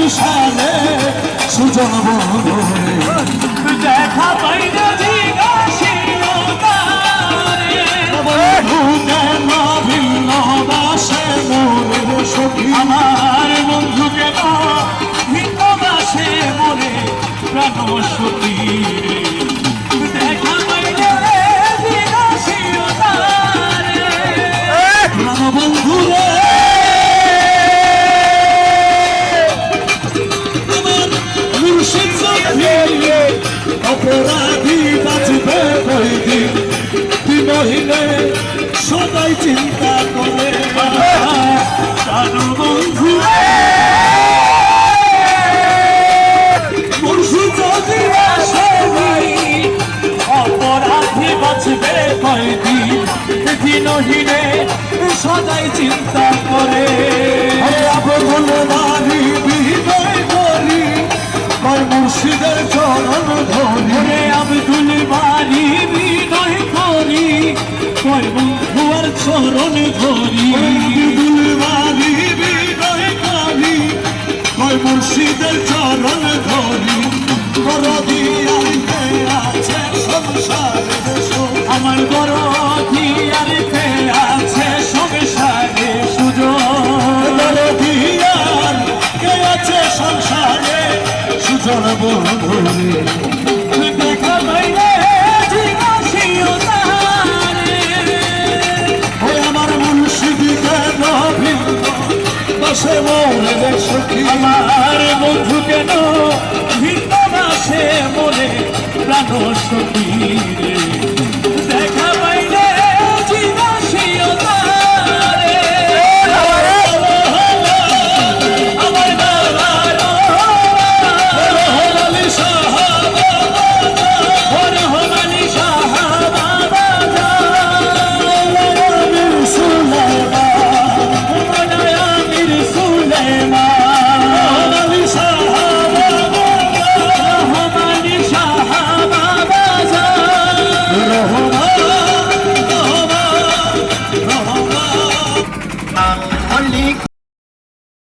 সংসারে সুজন বন্ধু দেখা পাইলে ভিন্ন বাসে মনের সখী আমার বন্ধু কেন ভিন্ন বাসে মনে প্রাণ সখী দেখা পাইলে বন্ধু রে মুর্শিদ অপরাধী বাঁচবে কয়দিন দিনহীনে সদাই চিন্তা করে বন্ধু মুর্শিদ যদি আসে অপরাধী বাঁচবে কয়দিন দিনহীনে সদাই চিন্তা করে আপন নারী বিদায় করি মুর্শিদের চরণ ধরে আব্দুল বারি বিনয় করি কয় বন্ধুয়ার চরণ ধরি আব্দুল বারি বিদায় করি মুর্শিদের চরণ ধরি আছে সংসারে আমার বড় ধিয়ারিতে আছে সংসারে সুযোগ আছে সংসারে সুজন বন্ধু দেখা পাইলে আমার মুর্শিদিকে বসে মনে সখী আমার বন্ধু কেন ভিন্ন বাসে মনে প্রাণ সখী